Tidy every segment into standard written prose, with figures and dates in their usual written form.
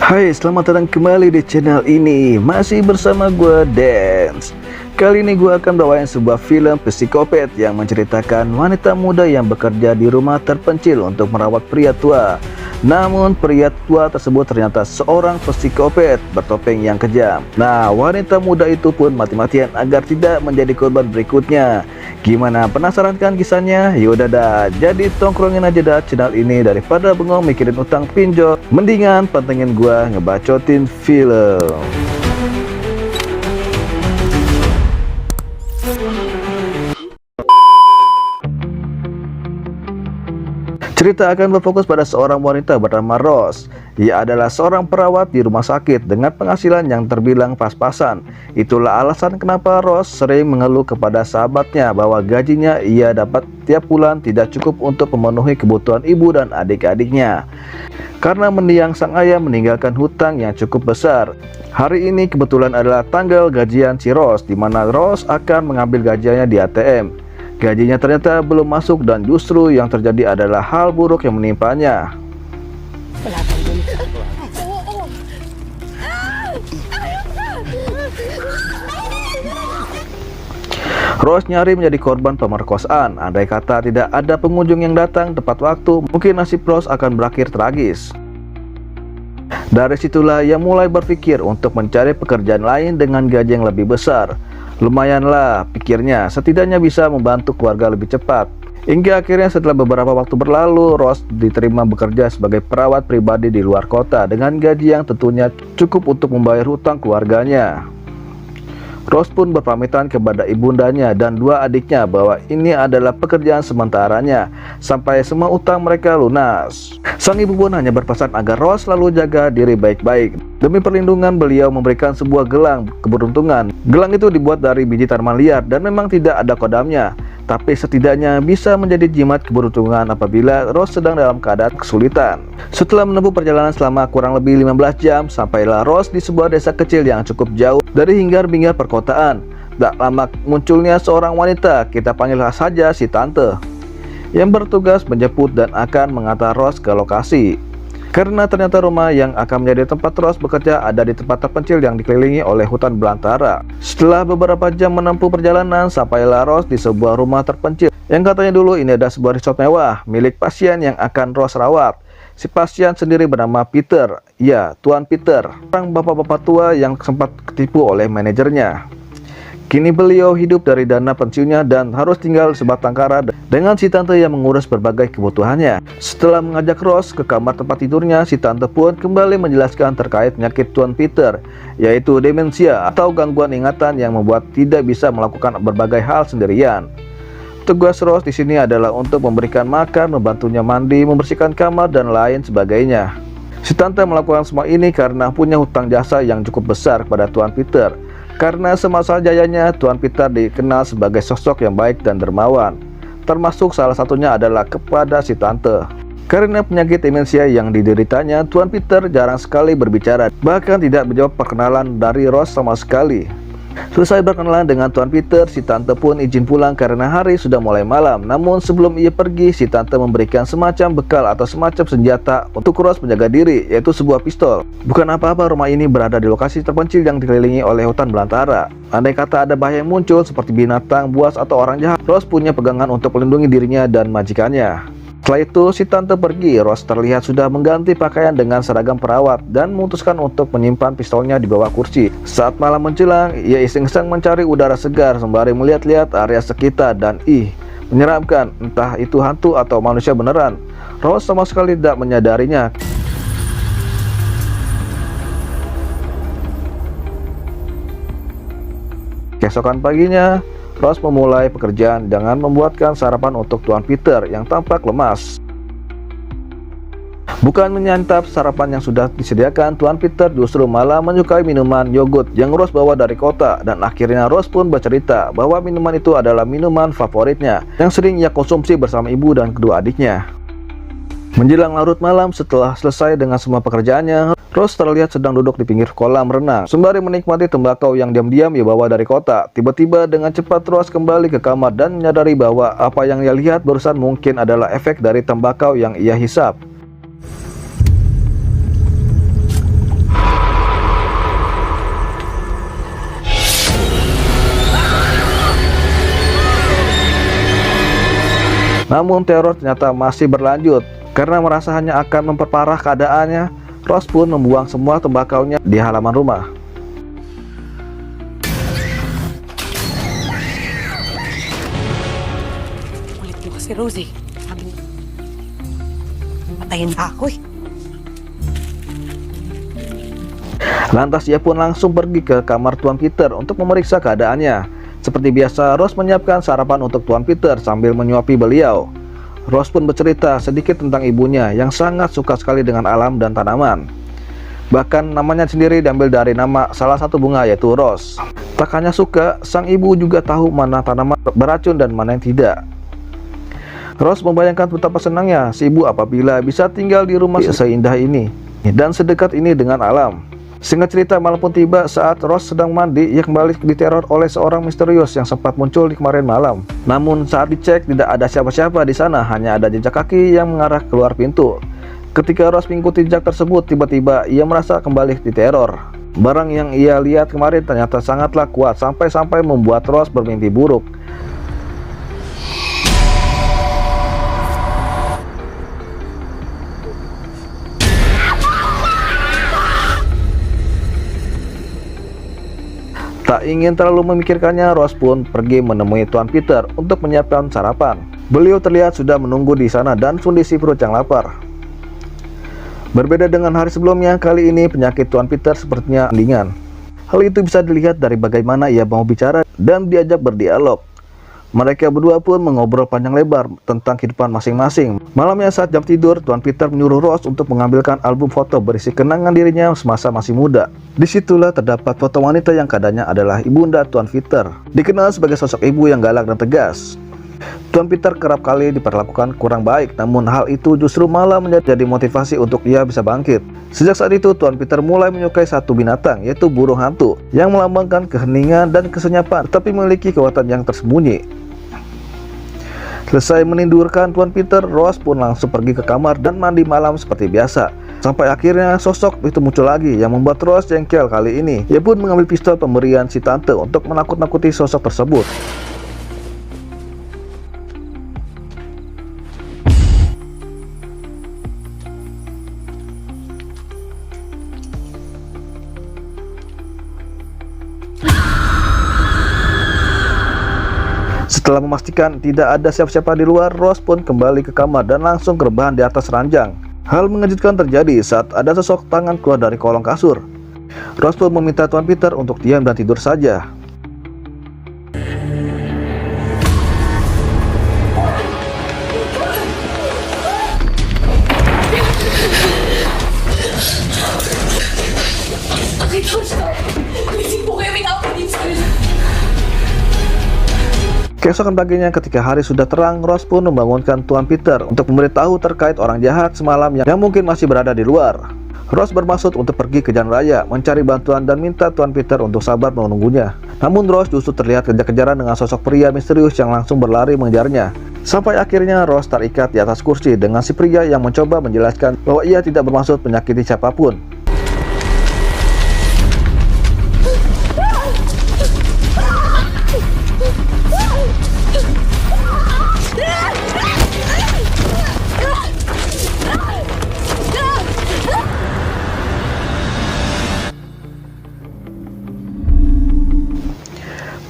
Hai, selamat datang kembali di channel ini. Masih bersama gue, Dance. Kali ini gue akan bawain sebuah film psikopat yang menceritakan wanita muda yang bekerja di rumah terpencil untuk merawat pria tua. Namun pria tua tersebut ternyata seorang psikopat bertopeng yang kejam. Nah, wanita muda itu pun mati-matian agar tidak menjadi korban berikutnya. Gimana, penasaran kan kisahnya? Yaudah dah, jadi tongkrongin aja dah channel ini. Daripada bengong mikirin utang pinjol, mendingan pantengin gua ngebacotin film. Cerita akan berfokus pada seorang wanita bernama Rose. Ia adalah seorang perawat di rumah sakit dengan penghasilan yang terbilang pas-pasan. Itulah alasan kenapa Rose sering mengeluh kepada sahabatnya bahwa gajinya ia dapat tiap bulan tidak cukup untuk memenuhi kebutuhan ibu dan adik-adiknya. Karena mendiang sang ayah meninggalkan hutang yang cukup besar. Hari ini kebetulan adalah tanggal gajian si Rose, di mana Rose akan mengambil gajiannya di ATM. Gajinya ternyata belum masuk dan justru yang terjadi adalah hal buruk yang menimpanya. Rose nyari menjadi korban pemerkosaan. Andai kata tidak ada pengunjung yang datang tepat waktu, mungkin nasib Rose akan berakhir tragis. Dari situlah ia mulai berpikir untuk mencari pekerjaan lain dengan gaji yang lebih besar. Lumayanlah, pikirnya, setidaknya bisa membantu keluarga lebih cepat. Hingga akhirnya setelah beberapa waktu berlalu, Rose diterima bekerja sebagai perawat pribadi di luar kota dengan gaji yang tentunya cukup untuk membayar hutang keluarganya. Rose pun berpamitan kepada ibundanya dan dua adiknya bahwa ini adalah pekerjaan sementaranya sampai semua utang mereka lunas. Sang ibu pun hanya berpesan agar Rose selalu jaga diri baik-baik. Demi perlindungan, beliau memberikan sebuah gelang keberuntungan. Gelang itu dibuat dari biji tanaman liar dan memang tidak ada kodamnya, tapi setidaknya bisa menjadi jimat keberuntungan apabila Rose sedang dalam keadaan kesulitan. Setelah menempuh perjalanan selama kurang lebih 15 jam, sampailah Rose di sebuah desa kecil yang cukup jauh dari hingar-bingar perkotaan. Tak lama munculnya seorang wanita, kita panggil saja si Tante, yang bertugas menjemput dan akan mengantar Rose ke lokasi. Karena ternyata rumah yang akan menjadi tempat Rose bekerja ada di tempat terpencil yang dikelilingi oleh hutan belantara. Setelah beberapa jam menempuh perjalanan, sampailah Rose di sebuah rumah terpencil yang katanya dulu ini ada sebuah resort mewah milik pasien yang akan Rose rawat. Si pasien sendiri bernama Peter, ya Tuan Peter, orang bapak-bapak tua yang sempat ketipu oleh manajernya. Kini beliau hidup dari dana pensiunnya dan harus tinggal sebatang kara dengan si Tante yang mengurus berbagai kebutuhannya. Setelah mengajak Rose ke kamar tempat tidurnya, si Tante pun kembali menjelaskan terkait penyakit Tuan Peter, yaitu demensia atau gangguan ingatan yang membuat tidak bisa melakukan berbagai hal sendirian. Tugas Rose di sini adalah untuk memberikan makan, membantunya mandi, membersihkan kamar dan lain sebagainya. Si Tante melakukan semua ini karena punya hutang jasa yang cukup besar kepada Tuan Peter. Karena semasa jayanya, Tuan Peter dikenal sebagai sosok yang baik dan dermawan. Termasuk salah satunya adalah kepada si Tante. Karena penyakit demensia yang dideritanya, Tuan Peter jarang sekali berbicara, bahkan tidak menjawab perkenalan dari Rose sama sekali. Selesai berkenalan dengan Tuan Peter, si Tante pun izin pulang karena hari sudah mulai malam. Namun sebelum ia pergi, si Tante memberikan semacam bekal atau semacam senjata untuk Rose menjaga diri, yaitu sebuah pistol. Bukan apa-apa, rumah ini berada di lokasi terpencil yang dikelilingi oleh hutan belantara. Andai kata ada bahaya yang muncul seperti binatang, buas atau orang jahat, Rose punya pegangan untuk melindungi dirinya dan majikannya. Setelah itu si Tante pergi. Rose terlihat sudah mengganti pakaian dengan seragam perawat dan memutuskan untuk menyimpan pistolnya di bawah kursi. Saat malam menjelang, ia iseng-iseng mencari udara segar sembari melihat-lihat area sekitar dan menyeramkan, entah itu hantu atau manusia beneran. Rose sama sekali tidak menyadarinya. Keesokan paginya, Rose memulai pekerjaan dengan membuatkan sarapan untuk Tuan Peter yang tampak lemas. Bukan menyantap sarapan yang sudah disediakan, Tuan Peter justru malah menyukai minuman yogurt yang Rose bawa dari kota. Dan akhirnya Rose pun bercerita bahwa minuman itu adalah minuman favoritnya yang sering ia konsumsi bersama ibu dan kedua adiknya. Menjelang larut malam, setelah selesai dengan semua pekerjaannya, Rose terlihat sedang duduk di pinggir kolam renang sembari menikmati tembakau yang diam-diam ia bawa dari kota. Tiba-tiba dengan cepat Rose kembali ke kamar dan menyadari bahwa apa yang ia lihat barusan mungkin adalah efek dari tembakau yang ia hisap. Namun teror ternyata masih berlanjut. Karena merasa hanya akan memperparah keadaannya, Rose pun membuang semua tembakaunya di halaman rumah. Kulit mo kasi, Rosie. Sabi mo, patayin na ako eh. Lantas ia pun langsung pergi ke kamar Tuan Peter untuk memeriksa keadaannya. Seperti biasa, Rose menyiapkan sarapan untuk Tuan Peter sambil menyuapi beliau. Rose pun bercerita sedikit tentang ibunya yang sangat suka sekali dengan alam dan tanaman. Bahkan namanya sendiri diambil dari nama salah satu bunga, yaitu Rose. Tak hanya suka, sang ibu juga tahu mana tanaman beracun dan mana yang tidak. Rose membayangkan betapa senangnya si ibu apabila bisa tinggal di rumah seindah ini dan sedekat ini dengan alam. Singkat cerita, malam pun tiba saat Rose sedang mandi. Ia kembali diteror oleh seorang misterius yang sempat muncul di kemarin malam. Namun saat dicek tidak ada siapa-siapa di sana, hanya ada jejak kaki yang mengarah keluar pintu. Ketika Rose mengikuti jejak tersebut, tiba-tiba ia merasa kembali diteror. Barang yang ia lihat kemarin ternyata sangatlah kuat sampai-sampai membuat Rose bermimpi buruk. Tak ingin terlalu memikirkannya, Rose pun pergi menemui Tuan Peter untuk menyiapkan sarapan. Beliau terlihat sudah menunggu di sana dan kondisi perut yang lapar. Berbeda dengan hari sebelumnya, kali ini penyakit Tuan Peter sepertinya ringan. Hal itu bisa dilihat dari bagaimana ia mau bicara dan diajak berdialog. Mereka berdua pun mengobrol panjang lebar tentang kehidupan masing-masing. Malamnya saat jam tidur, Tuan Peter menyuruh Rose untuk mengambilkan album foto berisi kenangan dirinya semasa masih muda. Disitulah terdapat foto wanita yang keadaannya adalah ibunda Tuan Peter. Dikenal sebagai sosok ibu yang galak dan tegas. Tuan Peter kerap kali diperlakukan kurang baik, namun hal itu justru malah menjadi motivasi untuk ia bisa bangkit. Sejak saat itu, Tuan Peter mulai menyukai satu binatang, yaitu burung hantu, yang melambangkan keheningan dan kesenyapan, tetapi memiliki kekuatan yang tersembunyi. Selesai menidurkan Tuan Peter, Rose pun langsung pergi ke kamar dan mandi malam seperti biasa. Sampai akhirnya sosok itu muncul lagi yang membuat Rose jengkel kali ini. Ia pun mengambil pistol pemberian si tante untuk menakut-nakuti sosok tersebut. Setelah memastikan tidak ada siapa-siapa di luar, Rose pun kembali ke kamar dan langsung rebahan di atas ranjang. Hal mengejutkan terjadi saat ada sosok tangan keluar dari kolong kasur. Rose pun meminta Tuan Peter untuk diam dan tidur saja. Keesokan paginya ketika hari sudah terang, Rose pun membangunkan Tuan Peter untuk memberitahu terkait orang jahat semalam yang mungkin masih berada di luar. Rose bermaksud untuk pergi ke jalan raya, mencari bantuan dan minta Tuan Peter untuk sabar menunggunya. Namun Rose justru terlihat kejar-kejaran dengan sosok pria misterius yang langsung berlari mengejarnya. Sampai akhirnya Rose terikat di atas kursi dengan si pria yang mencoba menjelaskan bahwa ia tidak bermaksud menyakiti siapapun.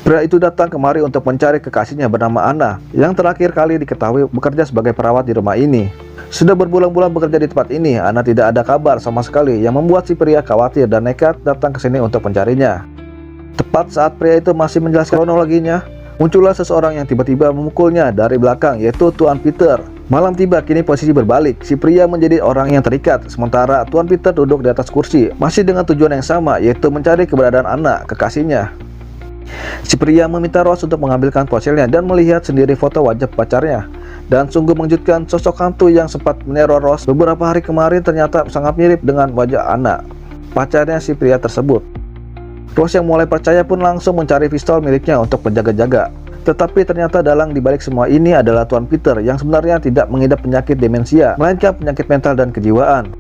Pria itu datang kemari untuk mencari kekasihnya bernama Anna, yang terakhir kali diketahui bekerja sebagai perawat di rumah ini. Sudah berbulan-bulan bekerja di tempat ini, Anna tidak ada kabar sama sekali yang membuat si pria khawatir dan nekat datang ke sini untuk mencarinya. Tepat saat pria itu masih menjelaskan kronologinya, muncullah seseorang yang tiba-tiba memukulnya dari belakang, yaitu Tuan Peter. Malam tiba, kini posisi berbalik, si pria menjadi orang yang terikat, sementara Tuan Peter duduk di atas kursi, masih dengan tujuan yang sama, yaitu mencari keberadaan Anna, kekasihnya. Si pria meminta Rose untuk mengambilkan ponselnya dan melihat sendiri foto wajah pacarnya. Dan sungguh mengejutkan, sosok hantu yang sempat meneror Rose beberapa hari kemarin ternyata sangat mirip dengan wajah Anna, pacarnya si pria tersebut. Rose yang mulai percaya pun langsung mencari pistol miliknya untuk menjaga-jaga. Tetapi ternyata dalang dibalik semua ini adalah Tuan Peter yang sebenarnya tidak mengidap penyakit demensia, melainkan penyakit mental dan kejiwaan.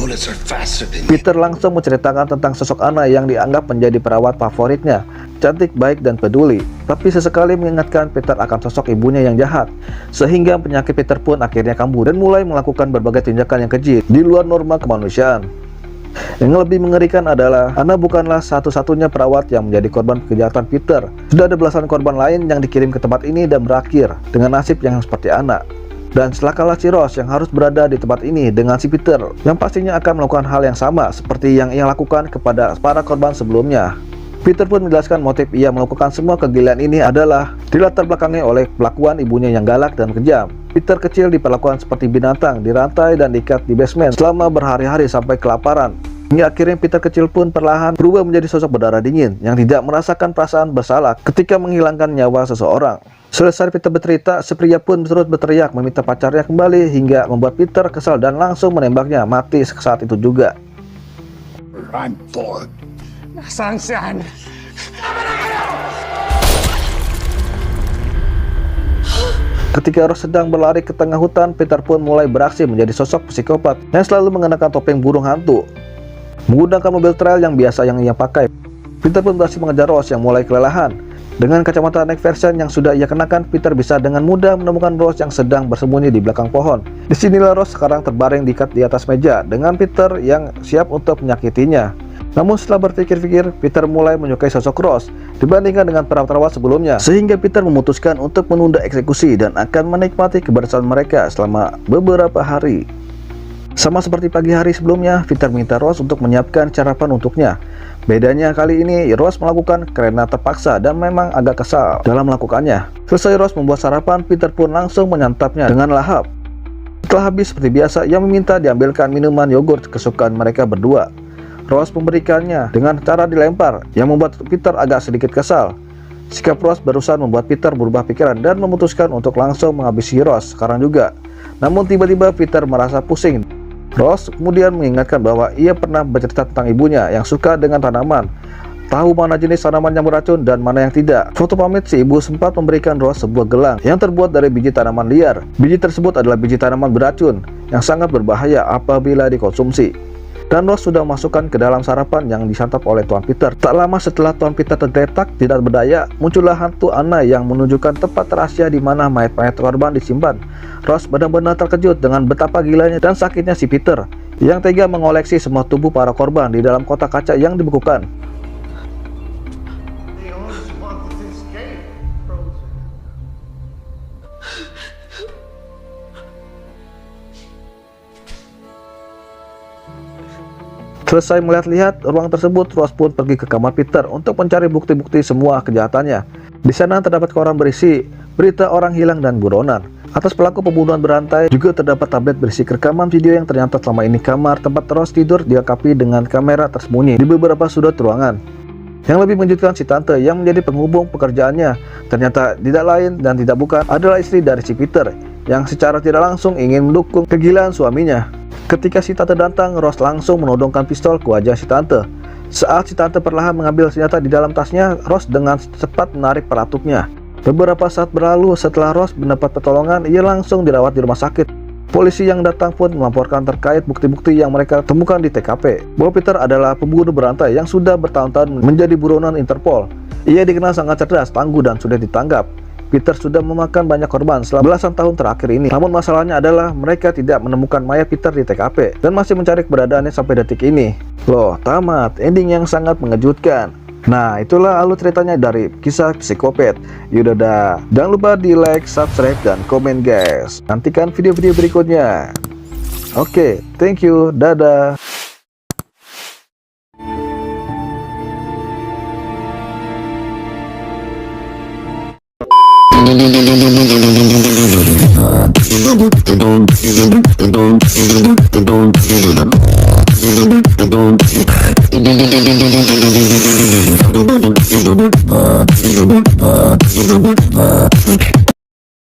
bullets are faster than you. Peter langsung menceritakan tentang sosok Anna yang dianggap menjadi perawat favoritnya, cantik, baik, dan peduli. Tapi sesekali mengingatkan Peter akan sosok ibunya yang jahat, sehingga penyakit Peter pun akhirnya kambuh dan mulai melakukan berbagai tindakan yang keji di luar norma kemanusiaan. Yang lebih mengerikan adalah Anna bukanlah satu-satunya perawat yang menjadi korban kejahatan Peter. Sudah ada belasan korban lain yang dikirim ke tempat ini dan berakhir dengan nasib yang seperti Anna. Dan celakalah si Ross yang harus berada di tempat ini dengan si Peter, yang pastinya akan melakukan hal yang sama seperti yang ia lakukan kepada para korban sebelumnya. Peter pun menjelaskan motif ia melakukan semua kegilaan ini adalah dilatar belakangi oleh kelakuan ibunya yang galak dan kejam. Peter kecil diperlakukan seperti binatang, dirantai dan diikat di basement selama berhari-hari sampai kelaparan. Hingga akhirnya Peter kecil pun perlahan berubah menjadi sosok berdarah dingin yang tidak merasakan perasaan bersalah ketika menghilangkan nyawa seseorang. Selesai Peter bercerita, si pria pun terus berteriak meminta pacarnya kembali hingga membuat Peter kesal dan langsung menembaknya mati saat itu juga. I'm bored. Nasaan si Anna? Ketika Ross sedang berlari ke tengah hutan, Peter pun mulai beraksi menjadi sosok psikopat yang selalu mengenakan topeng burung hantu. Menggunakan mobil trail yang biasa yang ia pakai, Peter pun berhasil mengejar Ross yang mulai kelelahan. Dengan kacamata night version yang sudah ia kenakan, Peter bisa dengan mudah menemukan Ross yang sedang bersembunyi di belakang pohon. Disinilah Ross sekarang terbaring diikat di atas meja dengan Peter yang siap untuk menyakitinya. Namun setelah berpikir-pikir, Peter mulai menyukai sosok Ross dibandingkan dengan perawat-perawat sebelumnya, sehingga Peter memutuskan untuk menunda eksekusi dan akan menikmati kebersamaan mereka selama beberapa hari. Sama seperti pagi hari sebelumnya, Peter minta Ross untuk menyiapkan sarapan untuknya. Bedanya kali ini Ross melakukan karena terpaksa dan memang agak kesal dalam melakukannya. Selesai Ross membuat sarapan, Peter pun langsung menyantapnya dengan lahap. Setelah habis seperti biasa, ia meminta diambilkan minuman yogurt kesukaan mereka berdua. Ross memberikannya dengan cara dilempar yang membuat Peter agak sedikit kesal. Sikap Ross barusan membuat Peter berubah pikiran dan memutuskan untuk langsung menghabisi Ross sekarang juga. Namun tiba-tiba Peter merasa pusing. Ross kemudian mengingatkan bahwa ia pernah bercerita tentang ibunya yang suka dengan tanaman, tahu mana jenis tanaman yang beracun dan mana yang tidak. Foto pamit, si ibu sempat memberikan Ross sebuah gelang yang terbuat dari biji tanaman liar. Biji tersebut adalah biji tanaman beracun yang sangat berbahaya apabila dikonsumsi. Dan Ross sudah masukkan ke dalam sarapan yang disantap oleh Tuan Peter. Tak lama setelah Tuan Peter tergeletak tidak berdaya, muncullah hantu Anna yang menunjukkan tempat rahasia di mana mayat-mayat korban disimpan. Ross benar-benar terkejut dengan betapa gilanya dan sakitnya si Peter yang tega mengoleksi semua tubuh para korban di dalam kotak kaca yang dibekukan. Selesai melihat-lihat ruang tersebut, Ross pun pergi ke kamar Peter untuk mencari bukti-bukti semua kejahatannya. Di sana terdapat koran berisi berita orang hilang dan buronan. Atas pelaku pembunuhan berantai juga terdapat tablet berisi rekaman video yang ternyata selama ini kamar tempat Ross tidur dilengkapi dengan kamera tersembunyi di beberapa sudut ruangan. Yang lebih mengejutkan, si tante yang menjadi penghubung pekerjaannya ternyata tidak lain dan tidak bukan adalah istri dari si Peter yang secara tidak langsung ingin mendukung kegilaan suaminya. Ketika si tante datang, Ross langsung menodongkan pistol ke wajah si tante. Saat si tante perlahan mengambil senjata di dalam tasnya, Ross dengan cepat menarik peratupnya. Beberapa saat berlalu setelah Ross mendapat pertolongan, ia langsung dirawat di rumah sakit. Polisi yang datang pun melaporkan terkait bukti-bukti yang mereka temukan di TKP bahwa Peter adalah pembunuh berantai yang sudah bertahun-tahun menjadi buronan Interpol. Ia dikenal sangat cerdas, tangguh, dan sudah ditangkap. Peter sudah memakan banyak korban selama belasan tahun terakhir ini. Namun masalahnya adalah mereka tidak menemukan mayat Peter di TKP dan masih mencari keberadaannya sampai detik ini. Loh, tamat. Ending yang sangat mengejutkan. Nah, itulah alur ceritanya dari kisah psikopat. Yaudah, jangan lupa di like, subscribe, dan komen guys. Nantikan video-video berikutnya. Oke, thank you. Dadah. Don't